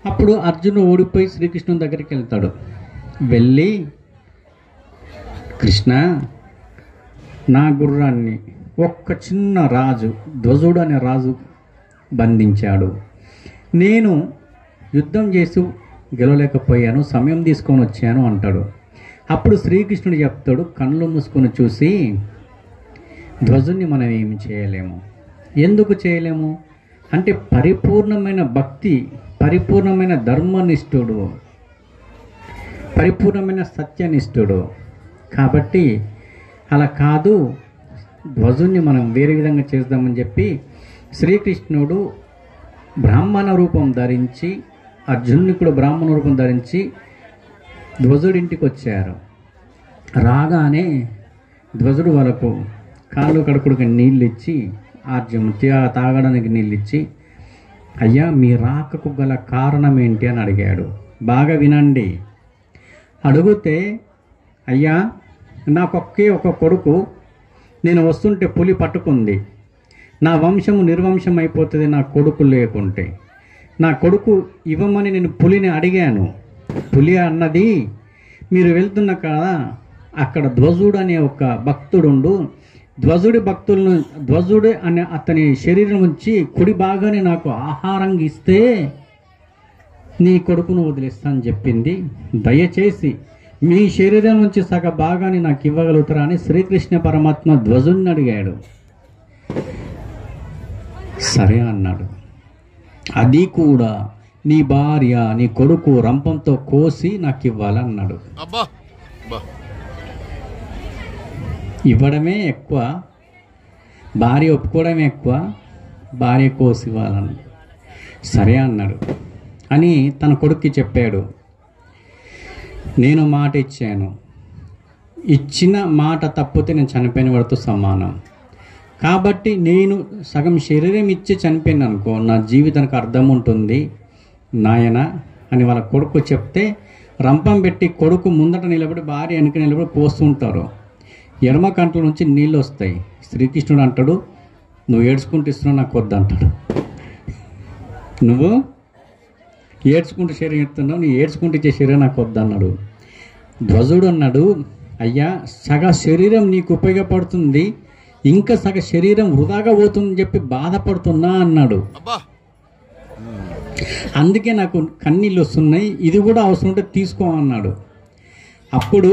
అప్పుడు అర్జునుడు ఓడిపోయి శ్రీకృష్ణుని దగ్గరికి వెళ్తాడు. వెళ్ళి, కృష్ణ, నా గుర్రాన్ని ఒక్క చిన్న రాజు, ధ్వజుడు అనే రాజు బంధించాడు. నేను యుద్ధం చేసి గెలవలేకపోయాను, సమయం తీసుకొని వచ్చాను అంటాడు. అప్పుడు శ్రీకృష్ణుడు చెప్తాడు, కళ్ళు మూసుకొని చూసి, ధ్వజుని మనం ఏమి చేయలేము. ఎందుకు చేయలేము అంటే పరిపూర్ణమైన భక్తి, పరిపూర్ణమైన ధర్మనిష్ఠుడు, పరిపూర్ణమైన సత్యనిష్ఠుడు. కాబట్టి అలా కాదు, ధ్వజుని మనం వేరే విధంగా చేద్దామని చెప్పి శ్రీకృష్ణుడు బ్రాహ్మణ రూపం ధరించి, అర్జునుని కూడా బ్రాహ్మణ రూపం ధరించి ధ్వజుడి ఇంటికి వచ్చారు. రాగానే ధ్వజుడు వాళ్ళకు కాళ్ళు కడుకుడికి నీళ్ళు ఇచ్చి, ఆర్జం తాగడానికి నీళ్ళు ఇచ్చి, అయ్యా మీ రాకకు గల కారణం ఏంటి అని అడిగాడు. బాగా వినండి. అడిగితే, అయ్యా నాకొక్కే ఒక కొడుకు, నేను వస్తుంటే పులి పట్టుకుంది, నా వంశము నిర్వంశం అయిపోతుంది నా కొడుకు లేకుంటే. నా కొడుకు ఇవ్వమని నేను పులిని అడిగాను. పులి అన్నది, మీరు వెళ్తున్న కదా అక్కడ ధ్వజుడు అనే ఒక భక్తుడుండు, ధ్వజుడు అనే అతని శరీరం నుంచి కుడి భాగాన్ని నాకు ఆహారంగా ఇస్తే నీ కొడుకును వదిలేస్తా అని చెప్పింది. దయచేసి మీ శరీరం నుంచి సగ భాగాన్ని నాకు ఇవ్వగలుగుతారా అని శ్రీకృష్ణ పరమాత్మ ధ్వజుడిని అడిగాడు. సరే అన్నాడు. అది కూడా నీ భార్య నీ కొడుకు రంపంతో కోసి నాకు ఇవ్వాలన్నాడు. ఇవ్వడమే ఎక్కువ, భార్య ఒప్పుకోవడమే ఎక్కువ, భార్య కోసి ఇవ్వాలన్నాడు. సరే అన్నాడు అని తన కొడుక్కి చెప్పాడు. నేను మాట ఇచ్చాను, ఇచ్చిన మాట తప్పితే నేను చనిపోయిన వాడితో సమానం. కాబట్టి నేను సగం శరీరం ఇచ్చి చనిపోయాను అనుకో, నా జీవితానికి అర్థం ఉంటుంది నాయన అని వాళ్ళ కొడుకు చెప్తే, రంపం పెట్టి కొడుకు ముందట నిలబడి భార్య వెనక నిలబడి పోస్తుంటారు. ఎడమ కంట్ల నుంచి నీళ్ళు వస్తాయి. శ్రీకృష్ణుడు అంటాడు, నువ్వు ఏడ్చుకుంటూ ఇస్తున్నావు, నాకు వద్దు అంటాడు. నువ్వు ఏడ్చుకుంటూ శరీరం ఇస్తున్నావు, నీ ఏడ్చుకుంటూ ఇచ్చే శరీరం నాకు వద్దు అన్నాడు. ధ్వజుడు అన్నాడు, అయ్యా సగ శరీరం నీకు ఉపయోగపడుతుంది, ఇంకా సగ శరీరం వృధాగా పోతుందని చెప్పి బాధపడుతున్నా అన్నాడు. అందుకే నాకు కన్నీళ్ళు వస్తున్నాయి, ఇది కూడా అవసరం ఉంటే తీసుకో అన్నాడు. అప్పుడు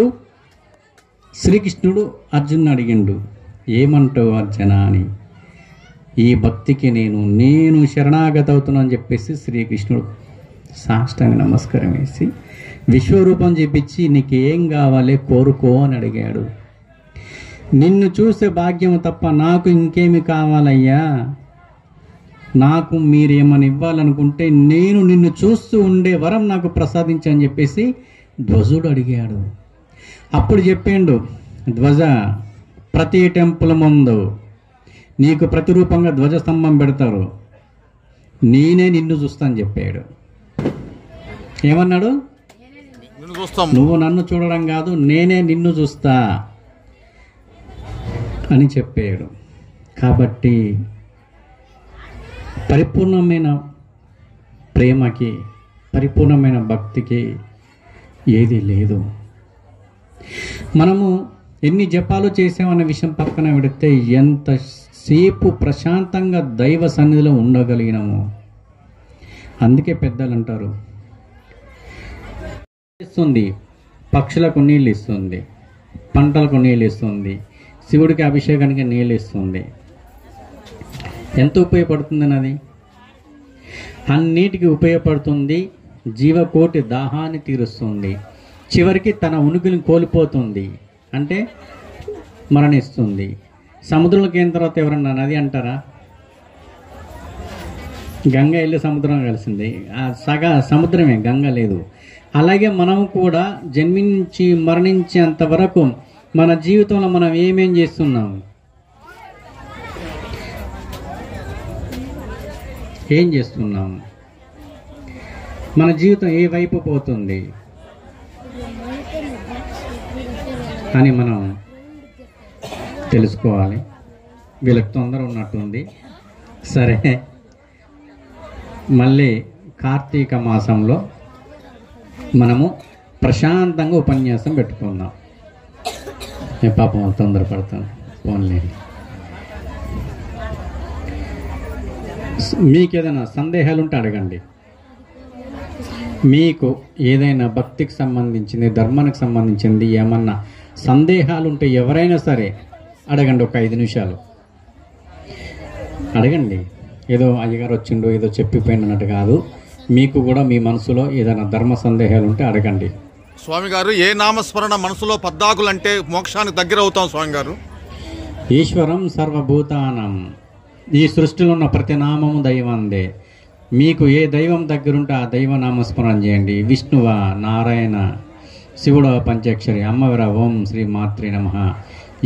శ్రీకృష్ణుడు అర్జునుని అడిగిండు, ఏమంటావు అర్జున అని. ఈ భక్తికి నేను శరణాగత అవుతున్నా అని చెప్పేసి శ్రీకృష్ణుడు సాష్టాంగ నమస్కారం వేసి విశ్వరూపం చూపించి, నీకు ఏం కావాలి కోరుకో అని అడిగాడు. నిన్ను చూసే భాగ్యం తప్ప నాకు ఇంకేమి కావాలయ్యా, నాకు మీరేమని ఇవ్వాలనుకుంటే నేను నిన్ను చూస్తూ ఉండే వరం నాకు ప్రసాదించని చెప్పేసి ధ్వజుడు అడిగాడు. అప్పుడు చెప్పిండు, ధ్వజ ప్రతి టెంపుల్ ముందు నీకు ప్రతిరూపంగా ధ్వజస్తంభం పెడతారు, నేనే నిన్ను చూస్తాను చెప్పాడు. ఏమన్నాడు? నువ్వు నన్ను చూడడం కాదు, నేనే నిన్ను చూస్తా అని చెప్పాడు. కాబట్టి పరిపూర్ణమైన ప్రేమకి, పరిపూర్ణమైన భక్తికి ఏది లేదు. మనము ఎన్ని జపాలు చేసామన్న విషయం పక్కన పెడితే ఎంతసేపు ప్రశాంతంగా దైవ సన్నిధిలో ఉండగలిగినాము. అందుకే పెద్దలు అంటారు, ఇస్తుంది పక్షులకు నీళ్ళు ఇస్తుంది, పంటలకు నీళ్ళు ఇస్తుంది, శివుడికి అభిషేకానికి నీళ్ళు ఇస్తుంది. ఎంత ఉపయోగపడుతుందని అది అన్నిటికీ ఉపయోగపడుతుంది. జీవకోటి దాహాన్ని తీరుస్తుంది, చివరికి తన ఉనికిని కోల్పోతుంది, అంటే మరణిస్తుంది. సముద్రంలోకి అయిన తర్వాత ఎవరన్నా నది అంటారా? గంగ వెళ్ళి సముద్రం కలిసింది, సముద్రమే, గంగ లేదు. అలాగే మనం కూడా జన్మించి మరణించేంత వరకు మన జీవితంలో మనం ఏమేం చేస్తున్నాము, ఏం చేస్తున్నాము, మన జీవితం ఏ వైపు పోతుంది అని మనం తెలుసుకోవాలి. వీళ్ళకి తొందర ఉన్నట్టుంది. సరే, మళ్ళీ కార్తీక మాసంలో మనము ప్రశాంతంగా ఉపన్యాసం పెట్టుకుందాం. ఏ పాపం వాళ్ళు తొందరపడతాను ఫోన్లే. మీకు ఏదైనా సందేహాలు ఉంటే అడగండి. మీకు ఏదైనా భక్తికి సంబంధించింది, ధర్మానికి సంబంధించింది ఏమన్నా సందేహాలు ఉంటే ఎవరైనా సరే అడగండి. ఒక 5 నిమిషాలు అడగండి. ఏదో అయ్యగారు వచ్చిండో ఏదో చెప్పిపోయినట్టు కాదు. మీకు కూడా మీ మనసులో ఏదైనా ధర్మ సందేహాలు ఉంటే అడగండి. స్వామి గారు, ఏ నామస్మరణ మనసులో పద్దాకులు అంటే మోక్షానికి దగ్గర అవుతాం స్వామి గారు? ఈశ్వరం సర్వభూతానం, ఈ సృష్టిలో ఉన్న ప్రతి నామము దైవందే. మీకు ఏ దైవం దగ్గరుంటే ఆ దైవ నామస్మరణ చేయండి. విష్ణువ, నారాయణ, శివుడవ పంచాక్షరి, అమ్మవర, ఓం శ్రీ మాత్రే నమః.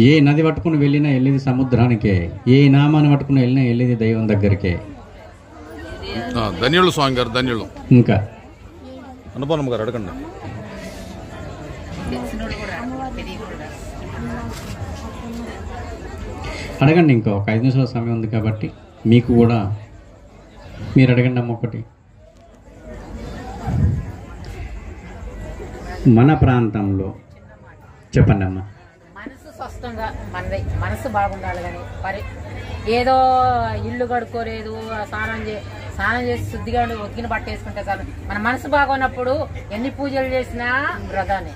ఏ నది పట్టుకుని వెళ్ళినా వెళ్ళేది సముద్రానికే, ఏ నామాన్ని పట్టుకుని వెళ్ళినా వెళ్ళేది దైవం దగ్గరికే. ధన్యులు స్వామి గారు, ధన్యులు. ఇంకా అనుపూర్ణమ్మ గారు అడగండి. అడగండి. ఇంకా ఒక 5 నిమిషాల సమయం ఉంది కాబట్టి మీకు కూడా మీరు అడగండి అమ్మ. ఒకటి, మన ప్రాంతంలో చెప్పండి అమ్మ. మనసు స్వస్థంగా మనసు బాగుండాలి. కానీ ఏదో ఇల్లు కడుక్కోలేదు, స్నానం చేసి శుద్ధిగా ఒత్తిని పట్టేసుకుంటే చాలు. మన మనసు బాగున్నప్పుడు ఎన్ని పూజలు చేసినా వృధానే,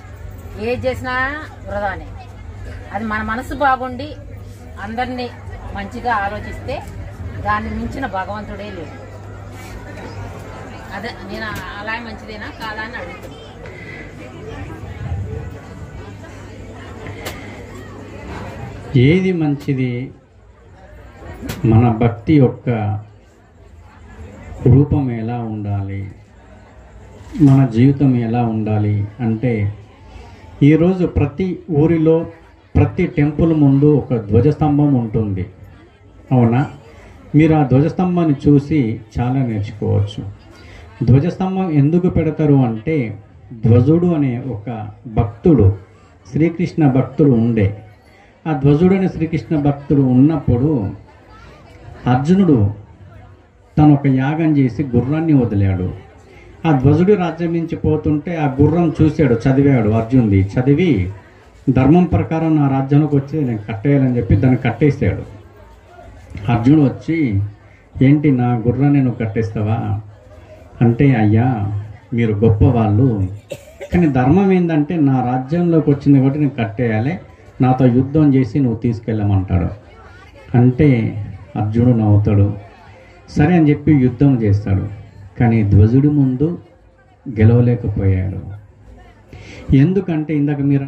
ఏది చేసినా వృధానే. అది మన మనసు బాగుండి అందరినీ మంచిగా ఆలోచిస్తే దాన్ని మించిన భగవంతుడే లేడు. అదే నేను అలా మంచిదేనా కాదా అని అడుగుతున్నాను. ఏది మంచిది? మన భక్తి యొక్క రూపం ఎలా ఉండాలి, మన జీవితం ఎలా ఉండాలి అంటే, ఈరోజు ప్రతి ఊరిలో ప్రతి టెంపుల్ ముందు ఒక ధ్వజస్తంభం ఉంటుంది. అవునా? మీరు ఆ ధ్వజస్తంభాన్ని చూసి చాలా నేర్చుకోవచ్చు. ధ్వజస్తంభం ఎందుకు పెడతారు అంటే, ధ్వజుడు అనే ఒక భక్తుడు, శ్రీకృష్ణ భక్తుడు ఉండే. ఆ ధ్వజుడు అనే శ్రీకృష్ణ భక్తుడు ఉన్నప్పుడు అర్జునుడు తను ఒక యాగం చేసి గుర్రాన్ని వదిలాడు. ఆ ధ్వజుడు రాజ్యం నుంచి పోతుంటే ఆ గుర్రం చూశాడు, చదివాడు. అర్జునుడి చదివి ధర్మం ప్రకారం నా రాజ్యంలోకి వచ్చి నేను కట్టేయాలని చెప్పి దాన్ని కట్టేశాడు. అర్జునుడు వచ్చి, ఏంటి నా గుర్రాన్ని నువ్వు కట్టేస్తావా అంటే, అయ్యా మీరు గొప్పవాళ్ళు, కానీ ధర్మం ఏంటంటే నా రాజ్యంలోకి వచ్చింది కాబట్టి నేను కట్టేయాలి, నాతో యుద్ధం చేసి నువ్వు తీసుకెళ్ళమంటాడు. అంటే అర్జునుడు నవ్వుతాడు, సరే అని చెప్పి యుద్ధం చేస్తాడు. కానీ ధ్వజుడి ముందు గెలవలేకపోయాడు. ఎందుకంటే ఇందాక మీరు